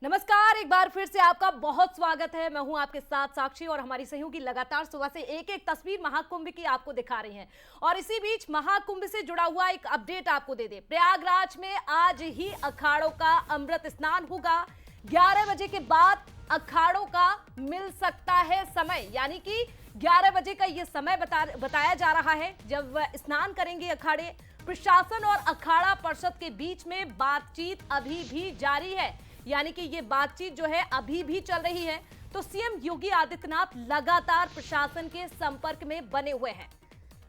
नमस्कार, एक बार फिर से आपका बहुत स्वागत है। मैं हूं आपके साथ साक्षी और हमारी सहयोगी लगातार सुबह से एक एक तस्वीर महाकुंभ की आपको दिखा रही हैं। और इसी बीच महाकुंभ से जुड़ा हुआ एक अपडेट आपको दे दे। प्रयागराज में आज ही अखाड़ों का अमृत स्नान होगा। 11 बजे के बाद अखाड़ों का मिल सकता है समय, यानी कि 11 बजे का ये समय बताया जा रहा है जब स्नान करेंगे अखाड़े। प्रशासन और अखाड़ा परिषद के बीच में बातचीत अभी भी जारी है, यानी कि ये बातचीत जो है अभी भी चल रही है। तो सीएम योगी आदित्यनाथ लगातार प्रशासन के संपर्क में बने हुए हैं।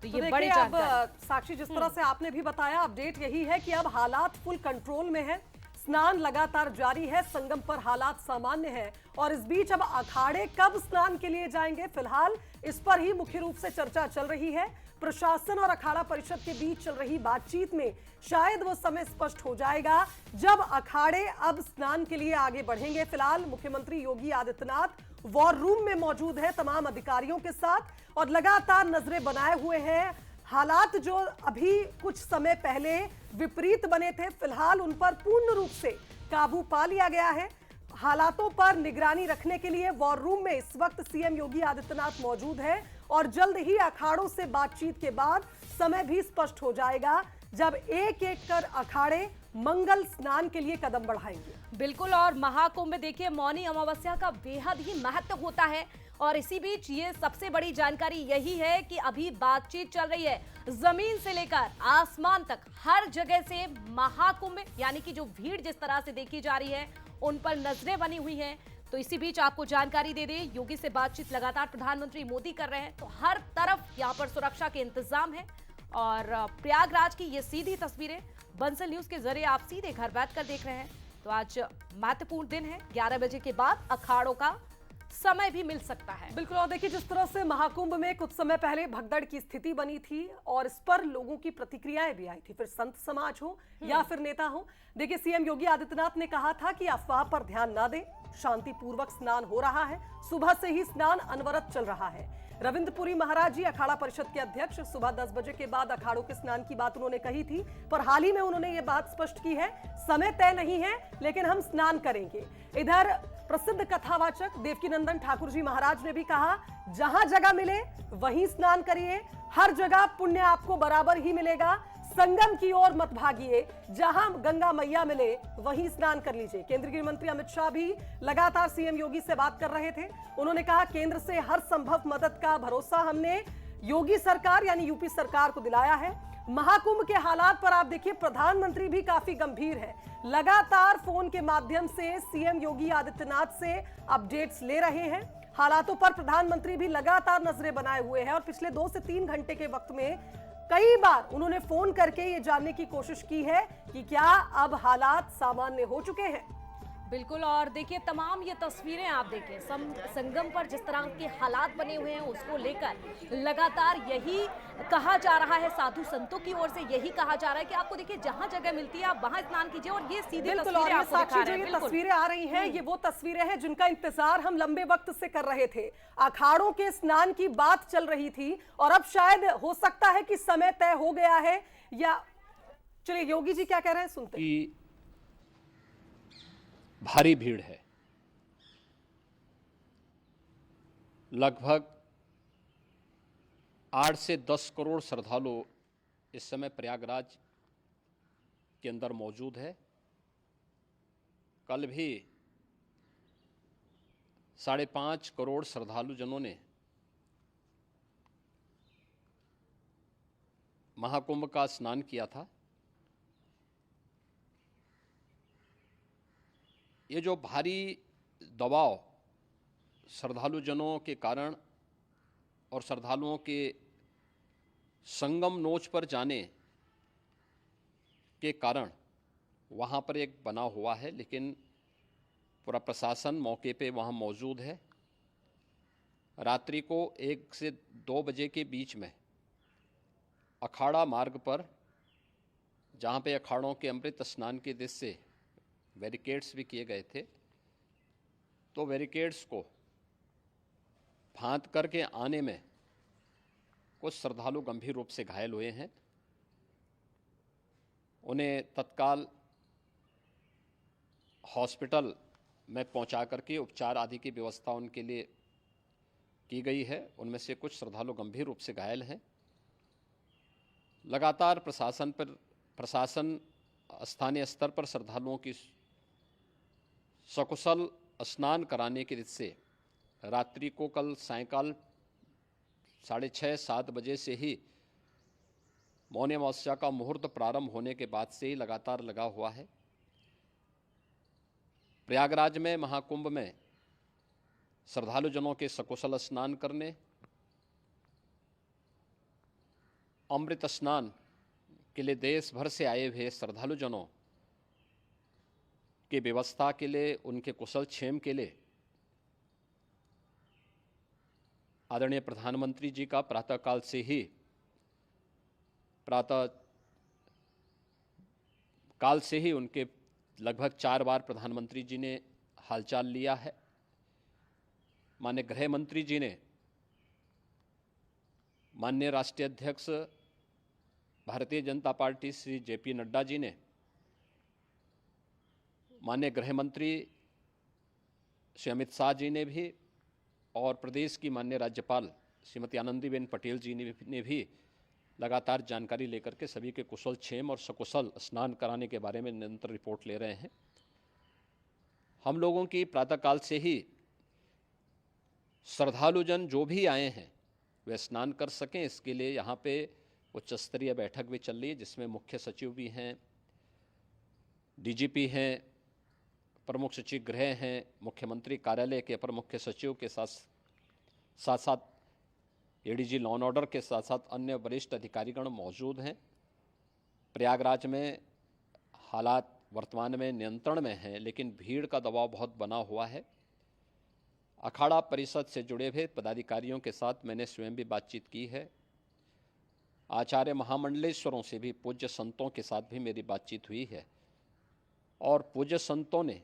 तो ये बड़ी जानकारी। साक्षी, जिस तरह से आपने भी बताया, अपडेट यही है कि अब हालात फुल कंट्रोल में है। स्नान लगातार जारी है, संगम पर हालात सामान्य है। और इस बीच अब अखाड़े कब स्नान के लिए जाएंगे, फिलहाल इस पर ही मुख्य रूप से चर्चा चल रही है। प्रशासन और अखाड़ा परिषद के बीच चल रही बातचीत में शायद वो समय स्पष्ट हो जाएगा जब अखाड़े अब स्नान के लिए आगे बढ़ेंगे। फिलहाल मुख्यमंत्री योगी आदित्यनाथ वॉर रूम में मौजूद है तमाम अधिकारियों के साथ और लगातार नजरें बनाए हुए हैं। हालात जो अभी कुछ समय पहले विपरीत बने थे, फिलहाल उन पर पूर्ण रूप से काबू पा लिया गया है। हालातों पर निगरानी रखने के लिए वॉर रूम में इस वक्त सीएम योगी आदित्यनाथ मौजूद है और जल्द ही अखाड़ों से बातचीत के बाद समय भी स्पष्ट हो जाएगा जब एक एक कर अखाड़े मंगल स्नान के लिए कदम बढ़ाएंगे। बिल्कुल, और महाकुंभ में देखिए मौनी अमावस्या का बेहद ही महत्व होता है। और इसी बीच ये सबसे बड़ी जानकारी यही है कि अभी बातचीत चल रही है जमीन से लेकर आसमान तक, हर जगह से महाकुंभ यानी कि जो भीड़ जिस तरह से देखी जा रही है उन पर नजरें बनी हुई हैं। तो इसी बीच आपको जानकारी दे दें, योगी से बातचीत लगातार प्रधानमंत्री मोदी कर रहे हैं, तो हर तरफ यहाँ पर सुरक्षा के इंतजाम है। और प्रयागराज की ये सीधी तस्वीरें बंसल न्यूज के जरिए आप सीधे घर बैठकर देख रहे हैं। तो आज महत्वपूर्ण दिन है, 11 बजे के बाद अखाड़ों का समय भी मिल सकता है। बिल्कुल, और देखिए जिस तरह से महाकुंभ में कुछ समय पहले भगदड़ की स्थिति बनी थी और इस पर लोगों की प्रतिक्रियाएं भी आई थी, फिर संत समाज हो या फिर नेता हो। देखिए सीएम योगी आदित्यनाथ ने कहा था कि अफवाह पर ध्यान ना दें, शांतिपूर्वक स्नान हो रहा है, सुबह से ही स्नान अनवरत चल रहा है। रविंद्रपुरी महाराज जी अखाड़ा परिषद के अध्यक्ष, सुबह 10 बजे के बाद अखाड़ों के स्नान की बात उन्होंने कही थी, पर हाल ही में उन्होंने ये बात स्पष्ट की है, समय तय नहीं है लेकिन हम स्नान करेंगे। इधर प्रसिद्ध कथावाचक देवकीनंदन ठाकुर जी महाराज ने भी कहा, जहां जगह मिले वहीं स्नान करिए, हर जगह पुण्य आपको बराबर ही मिलेगा, संगम की ओर मत भागिए, जहां गंगा मैया मिले वहीं स्नान कर लीजिए। केंद्रीय गृह मंत्री अमित शाह भी लगातार सीएम योगी से बात कर रहे थे। उन्होंने कहा, केंद्र से हर संभव मदद का भरोसा हमने योगी सरकार यानी यूपी सरकार को दिलाया है। महाकुंभ के हालात पर आप देखिए प्रधानमंत्री भी काफी गंभीर है, लगातार फोन के माध्यम से सीएम योगी आदित्यनाथ से अपडेट्स ले रहे हैं। हालातों पर प्रधानमंत्री भी लगातार नजरें बनाए हुए हैं और पिछले 2 से 3 घंटे के वक्त में कई बार उन्होंने फोन करके ये जानने की कोशिश की है कि क्या अब हालात सामान्य हो चुके हैं। बिल्कुल, और देखिए तमाम ये तस्वीरें आप देखिए संगम पर जिस तरह के हालात बने हुए हैं उसको लेकर लगातार यही कहा जा रहा है, साधु संतों की ओर से यही कहा जा रहा है कि आपको देखिए जहां जगह मिलती है आप वहां स्नान कीजिए। और ये सीधी तस्वीरें आपको दिखा रहे हैं। जो तस्वीरें आ रही हैं ये वो तस्वीरें हैं जिनका इंतजार हम लंबे वक्त से कर रहे थे। अखाड़ों के स्नान की बात चल रही थी और अब शायद हो सकता है कि समय तय हो गया है। या चलिए योगी जी क्या कह रहे हैं सुनते हैं। भारी भीड़ है, लगभग 8 से 10 करोड़ श्रद्धालु इस समय प्रयागराज के अंदर मौजूद है। कल भी 5.5 करोड़ श्रद्धालु जनों ने महाकुंभ का स्नान किया था। ये जो भारी दबाव श्रद्धालु जनों के कारण और श्रद्धालुओं के संगम नोच पर जाने के कारण वहाँ पर एक बना हुआ है, लेकिन पूरा प्रशासन मौके पे वहाँ मौजूद है। रात्रि को 1 से 2 बजे के बीच में अखाड़ा मार्ग पर, जहाँ पे अखाड़ों के अमृत स्नान के दृश्य से बैरिकेड्स भी किए गए थे, तो बैरिकेड्स को फांद करके आने में कुछ श्रद्धालु गंभीर रूप से घायल हुए हैं। उन्हें तत्काल हॉस्पिटल में पहुंचा करके उपचार आदि की व्यवस्था उनके लिए की गई है। उनमें से कुछ श्रद्धालु गंभीर रूप से घायल हैं। लगातार प्रशासन स्थानीय स्तर पर श्रद्धालुओं की सकुशल स्नान कराने की रीत से रात्रि को कल सायंकाल 6:30-7 बजे से ही मौनी अमावस्या का मुहूर्त प्रारंभ होने के बाद से ही लगातार लगा हुआ है। प्रयागराज में महाकुंभ में श्रद्धालुजनों के सकुशल स्नान करने, अमृत स्नान के लिए देश भर से आए हुए श्रद्धालुजनों की व्यवस्था के लिए, उनके कुशल क्षेम के लिए आदरणीय प्रधानमंत्री जी का प्रातःकाल से ही उनके लगभग 4 बार प्रधानमंत्री जी ने हालचाल लिया है। माननीय गृह मंत्री जी ने, माननीय राष्ट्रीय अध्यक्ष भारतीय जनता पार्टी श्री जेपी नड्डा जी ने, माननीय गृह मंत्री श्री अमित शाह जी ने भी, और प्रदेश की माननीय राज्यपाल श्रीमती आनंदीबेन पटेल जी ने भी लगातार जानकारी लेकर के सभी के कुशल क्षेम और सकुशल स्नान कराने के बारे में निरंतर रिपोर्ट ले रहे हैं। हम लोगों की प्रातःकाल से ही श्रद्धालुजन जो भी आए हैं वे स्नान कर सकें, इसके लिए यहाँ पे उच्च स्तरीय बैठक भी चल रही है, जिसमें मुख्य सचिव भी हैं, डीजीपी हैं, प्रमुख सचिव गृह हैं, मुख्यमंत्री कार्यालय के अपर मुख्य सचिव के साथ साथ एडीजी लॉ एंड ऑर्डर के साथ साथ अन्य वरिष्ठ अधिकारीगण मौजूद हैं। प्रयागराज में हालात वर्तमान में नियंत्रण में हैं, लेकिन भीड़ का दबाव बहुत बना हुआ है। अखाड़ा परिषद से जुड़े हुए पदाधिकारियों के साथ मैंने स्वयं भी बातचीत की है। आचार्य महामंडलेश्वरों से भी, पूज्य संतों के साथ भी मेरी बातचीत हुई है, और पूज्य संतों ने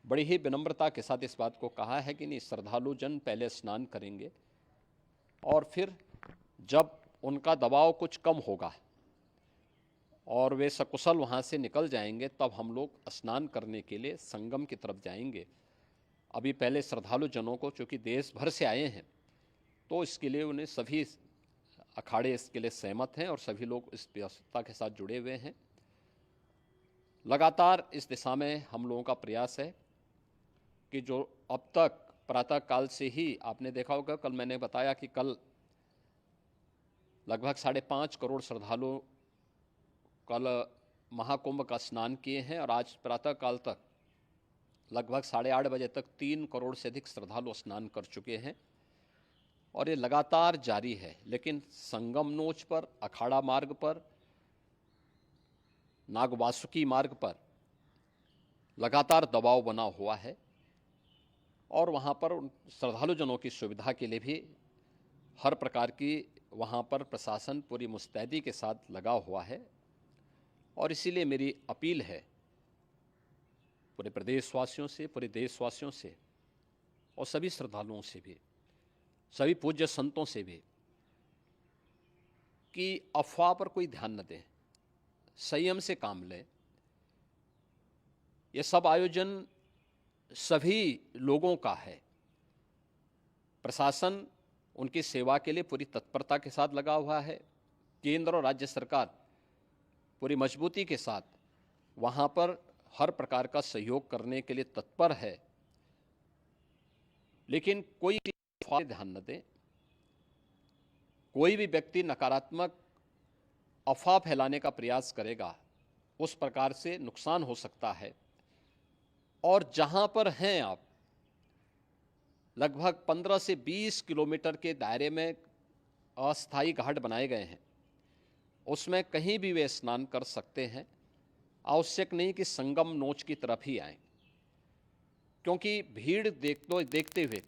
बड़ी ही विनम्रता के साथ इस बात को कहा है कि नहीं, श्रद्धालु जन पहले स्नान करेंगे और फिर जब उनका दबाव कुछ कम होगा और वे सकुशल वहाँ से निकल जाएंगे, तब हम लोग स्नान करने के लिए संगम की तरफ जाएंगे। अभी पहले श्रद्धालु जनों को, चूँकि देश भर से आए हैं, तो इसके लिए उन्हें सभी अखाड़े इसके लिए सहमत हैं और सभी लोग इस व्यवस्था के साथ जुड़े हुए हैं। लगातार इस दिशा में हम लोगों का प्रयास है कि जो अब तक प्रातःकाल से ही आपने देखा होगा, कल मैंने बताया कि कल लगभग 5.5 करोड़ श्रद्धालु कल महाकुंभ का स्नान किए हैं, और आज प्रातःकाल तक लगभग 8:30 बजे तक 3 करोड़ से अधिक श्रद्धालु स्नान कर चुके हैं, और ये लगातार जारी है। लेकिन संगम नोच पर, अखाड़ा मार्ग पर, नागवासुकी मार्ग पर लगातार दबाव बना हुआ है, और वहाँ पर श्रद्धालुजनों की सुविधा के लिए भी हर प्रकार की वहाँ पर प्रशासन पूरी मुस्तैदी के साथ लगा हुआ है। और इसीलिए मेरी अपील है पूरे प्रदेशवासियों से, पूरे देशवासियों से, और सभी श्रद्धालुओं से भी, सभी पूज्य संतों से भी, कि अफवाह पर कोई ध्यान न दें, संयम से काम लें। ये सब आयोजन सभी लोगों का है। प्रशासन उनकी सेवा के लिए पूरी तत्परता के साथ लगा हुआ है। केंद्र और राज्य सरकार पूरी मजबूती के साथ वहाँ पर हर प्रकार का सहयोग करने के लिए तत्पर है। लेकिन कोई ध्यान न दें, कोई भी व्यक्ति नकारात्मक अफवाह फैलाने का प्रयास करेगा, उस प्रकार से नुकसान हो सकता है। और जहां पर हैं आप, लगभग 15 से 20 किलोमीटर के दायरे में अस्थायी घाट बनाए गए हैं, उसमें कहीं भी वे स्नान कर सकते हैं। आवश्यक नहीं कि संगम नोच की तरफ ही आएं, क्योंकि भीड़ देखते हुए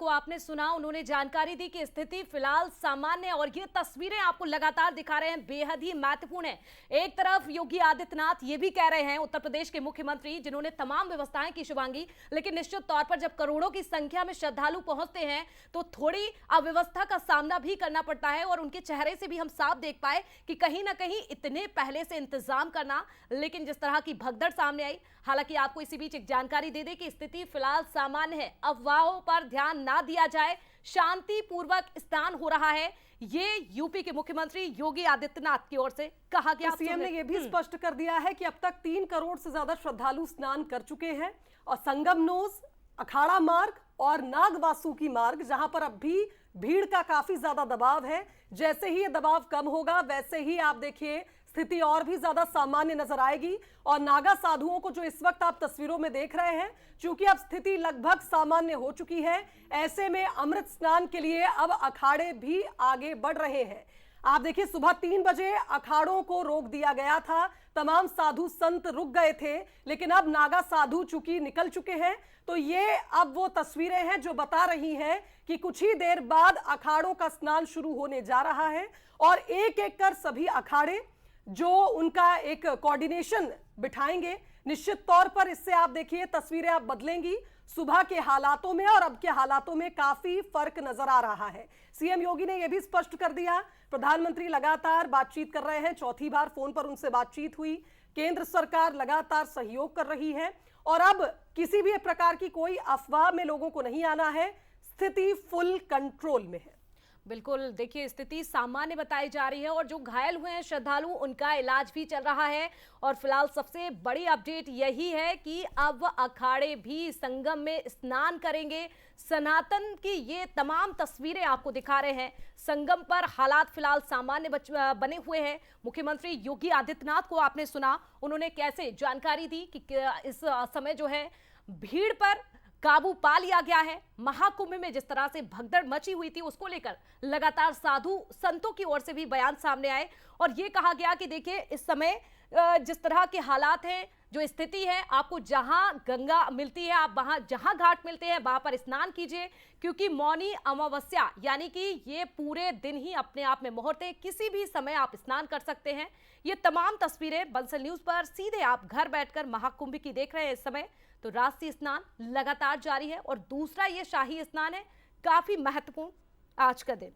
को आपने सुना, उन्होंने जानकारी दी कि स्थिति फिलहाल सामान्य है और ये तस्वीरें आपको लगातार दिखा रहे हैं, बेहद ही महत्वपूर्ण है। एक तरफ योगी आदित्यनाथ ये भी कह रहे हैं, उत्तर प्रदेश के मुख्यमंत्री, जिन्होंने तमाम व्यवस्थाएं की शिवांगी, लेकिन निश्चित तौर पर जब करोड़ों की संख्या में श्रद्धालु पहुंचते हैं तो थोड़ी अव्यवस्था का सामना भी करना पड़ता है। और उनके चेहरे से भी हम साफ देख पाए कि कहीं ना कहीं इतने पहले से इंतजाम करना, लेकिन जिस तरह की भगदड़ सामने आई। हालांकि आपको इसी बीच एक जानकारी दे दें कि स्थिति फिलहाल सामान्य है, अफवाहों पर ध्यान ना दिया जाए, शांतिपूर्वक स्नान हो रहा है, ये यूपी के मुख्यमंत्री योगी आदित्यनाथ की ओर से कहा गया। सीएम ने यह भी स्पष्ट कर दिया है कि अब तक 3 करोड़ से ज्यादा श्रद्धालु स्नान कर चुके हैं और संगम नोज, अखाड़ा मार्ग और नागवासुकी मार्ग, जहां पर अब भी भीड़ का काफी ज्यादा दबाव है, जैसे ही ये दबाव कम होगा वैसे ही आप देखिए स्थिति और भी ज्यादा सामान्य नजर आएगी। और नागा साधुओं को जो इस वक्त आप तस्वीरों में देख रहे हैं, क्योंकि अब स्थिति लगभग सामान्य हो चुकी है, ऐसे में अमृत स्नान के लिए अब अखाड़े भी आगे बढ़ रहे हैं। आप देखिए सुबह 3 बजे अखाड़ों को रोक दिया गया था, तमाम साधु संत रुक गए थे, लेकिन अब नागा साधु चूंकि निकल चुके हैं तो ये अब वो तस्वीरें हैं जो बता रही हैं कि कुछ ही देर बाद अखाड़ों का स्नान शुरू होने जा रहा है। और एक एक कर सभी अखाड़े जो उनका एक कोऑर्डिनेशन बिठाएंगे, निश्चित तौर पर इससे आप देखिए तस्वीरें आप बदलेंगी। सुबह के हालातों में और अब के हालातों में काफी फर्क नजर आ रहा है। सीएम योगी ने यह भी स्पष्ट कर दिया, प्रधानमंत्री लगातार बातचीत कर रहे हैं, चौथी बार फोन पर उनसे बातचीत हुई, केंद्र सरकार लगातार सहयोग कर रही है और अब किसी भी प्रकार की कोई अफवाह में लोगों को नहीं आना है, स्थिति फुल कंट्रोल में है। बिल्कुल, देखिए स्थिति सामान्य बताई जा रही है और जो घायल हुए हैं श्रद्धालु, उनका इलाज भी चल रहा है। और फिलहाल सबसे बड़ी अपडेट यही है कि अब अखाड़े भी संगम में स्नान करेंगे। सनातन की ये तमाम तस्वीरें आपको दिखा रहे हैं। संगम पर हालात फिलहाल सामान्य बने हुए हैं। मुख्यमंत्री योगी आदित्यनाथ को आपने सुना, उन्होंने कैसे जानकारी दी कि इस समय जो है भीड़ पर काबू पा लिया गया है। महाकुंभ में जिस तरह से भगदड़ मची हुई थी, उसको लेकर लगातार साधु संतों की ओर से भी बयान सामने आए और ये कहा गया कि देखिए इस समय जिस तरह के हालात हैं, जो स्थिति है, आपको जहां गंगा मिलती है, आप वहां जहां घाट मिलते हैं वहां पर स्नान कीजिए, क्योंकि मौनी अमावस्या यानी कि ये पूरे दिन ही अपने आप में मुहूर्त है, किसी भी समय आप स्नान कर सकते हैं। ये तमाम तस्वीरें बंसल न्यूज पर सीधे आप घर बैठकर महाकुंभ की देख रहे हैं। इस समय तो राष्ट्रीय स्नान लगातार जारी है और दूसरा ये शाही स्नान है, काफी महत्वपूर्ण आज का दिन।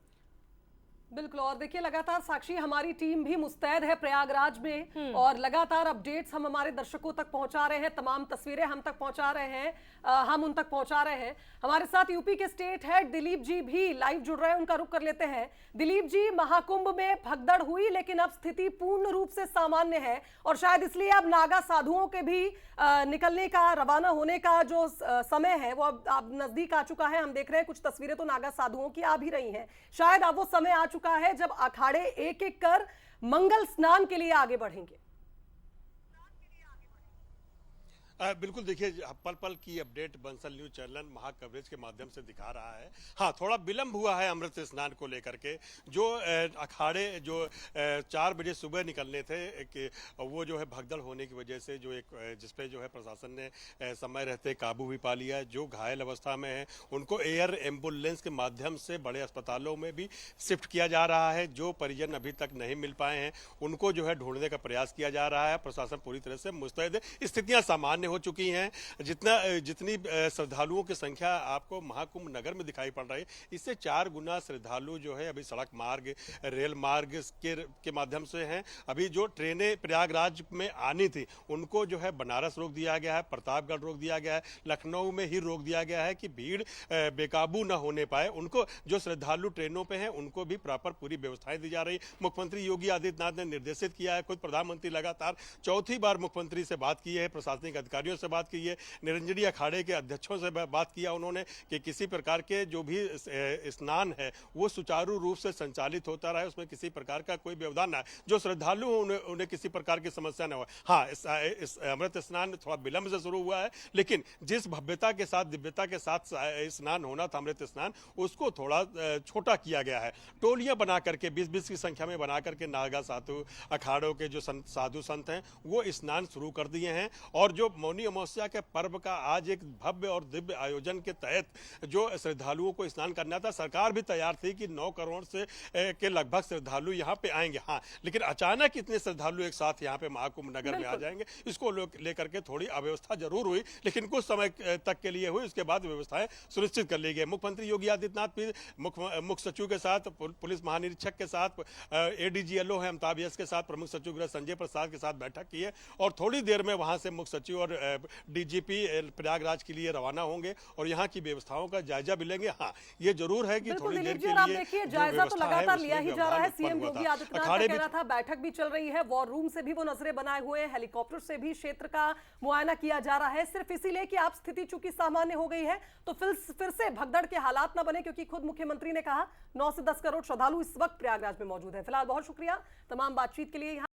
बिल्कुल, और देखिए लगातार साक्षी हमारी टीम भी मुस्तैद है प्रयागराज में और लगातार अपडेट्स हम हमारे दर्शकों तक पहुंचा रहे हैं, तमाम तस्वीरें हम तक पहुंचा रहे हैं, हम उन तक पहुंचा रहे हैं। हमारे साथ यूपी के स्टेट हेड दिलीप जी भी लाइव जुड़ रहे हैं, उनका रुख कर लेते हैं। दिलीप जी, महाकुंभ में भगदड़ हुई लेकिन अब स्थिति पूर्ण रूप से सामान्य है और शायद इसलिए अब नागा साधुओं के भी निकलने का, रवाना होने का जो समय है वो अब नजदीक आ चुका है। हम देख रहे हैं कुछ तस्वीरें तो नागा साधुओं की आ भी रही हैं। शायद अब वो समय आ चुका है जब अखाड़े एक एक कर मंगल स्नान के लिए आगे बढ़ेंगे। बिल्कुल, देखिए पल पल की अपडेट बंसल न्यूज चैनल महा कवरेज के माध्यम से दिखा रहा है। हाँ, थोड़ा विलंब हुआ है अमृत स्नान को लेकर के। जो अखाड़े जो 4 बजे सुबह निकलने थे कि वो जो है भगदड़ होने की वजह से जो एक जिसपे जो है प्रशासन ने समय रहते काबू भी पा लिया है। जो घायल अवस्था में है उनको एयर एम्बुलेंस के माध्यम से बड़े अस्पतालों में भी शिफ्ट किया जा रहा है। जो परिजन अभी तक नहीं मिल पाए हैं उनको जो है ढूंढने का प्रयास किया जा रहा है। प्रशासन पूरी तरह से मुस्तैद है, स्थितियां सामान्य हो चुकी हैं। जितनी श्रद्धालुओं की संख्या आपको महाकुंभ नगर में दिखाई पड़ रही है, इससे 4 गुना श्रद्धालु जो है अभी सड़क मार्ग, रेल मार्ग के माध्यम से हैं। अभी जो ट्रेनें प्रयागराज में आनी थी उनको जो है बनारस रोक दिया गया है, प्रतापगढ़ रोक दिया गया है, लखनऊ में ही रोक दिया गया है कि भीड़ बेकाबू न होने पाए। उनको जो श्रद्धालु ट्रेनों पे हैं उनको भी प्रॉपर पूरी व्यवस्थाएं दी जा रही। मुख्यमंत्री योगी आदित्यनाथ ने निर्देशित किया है, खुद प्रधानमंत्री लगातार चौथी बार मुख्यमंत्री से बात की है, प्रशासनिक अधिकारियों से बात की है, निरंजनी अखाड़े के अध्यक्षों से बात किया उन्होंने कि किसी प्रकार के जो भी स्नान है वो सुचारू रूप से संचालित होता रहे, उसमें किसी प्रकार का कोई व्यवधान ना है, जो श्रद्धालु उन्हें किसी प्रकार की समस्या न हो। हाँ, इस अमृत स्नान थोड़ा विलंब से शुरू हुआ है, लेकिन जिस भव्यता के साथ, दिव्यता के साथ स्नान होना था अमृत स्नान, उसको थोड़ा छोटा किया गया है। टोलियां बना करके 20-20 की संख्या में बना करके नागा साधु अखाड़ों के जो साधु संत हैं वो स्नान शुरू कर दिए हैं और जो मौनी अमावस्या के पर्व का आज एक भव्य और दिव्य आयोजन के तहत जो श्रद्धालुओं को स्नान करना था, सरकार भी तैयार थी कि 9 करोड़ से के लगभग श्रद्धालु यहाँ पे आएंगे। हाँ, लेकिन अचानक इतने श्रद्धालु एक साथ यहाँ पे महाकुंभ नगर में आ जाएंगे, इसको लेकर के थोड़ी अव्यवस्था जरूर हुई, लेकिन कुछ समय तक के लिए हुई। उसके बाद व्यवस्थाएं सुनिश्चित कर ली गई। मुख्यमंत्री योगी आदित्यनाथ भी मुख्य सचिव के साथ, पुलिस महानिरीक्षक के साथ, एडीजीएलओ है अमिताभ यस के साथ, प्रमुख सचिव गृह संजय प्रसाद के साथ बैठक की है और थोड़ी देर में वहां से मुख्य सचिव और डीजीपी प्रयागराज के लिए रवाना होंगे और यहाँ की व्यवस्थाओं का जायजा भी लेंगे। हाँ, ये जरूर है कि थोड़ी देर के लिए देखिए जायजा तो लगातार लिया ही जा रहा है। सीएम योगी आदित्यनाथ का कहना था बैठक भी चल रही है, वॉर रूम से भी वो नजरें बनाए हुए हैं, हेलीकॉप्टर से भी क्षेत्र का मुआयना किया जा रहा है, सिर्फ इसीलिए कि आप स्थिति चूंकि सामान्य हो गई है तो फिर से भगदड़ के हालात ना बने, क्योंकि खुद मुख्यमंत्री ने कहा 9 से 10 करोड़ श्रद्धालु इस वक्त प्रयागराज में मौजूद है। फिलहाल बहुत शुक्रिया तमाम बातचीत के लिए।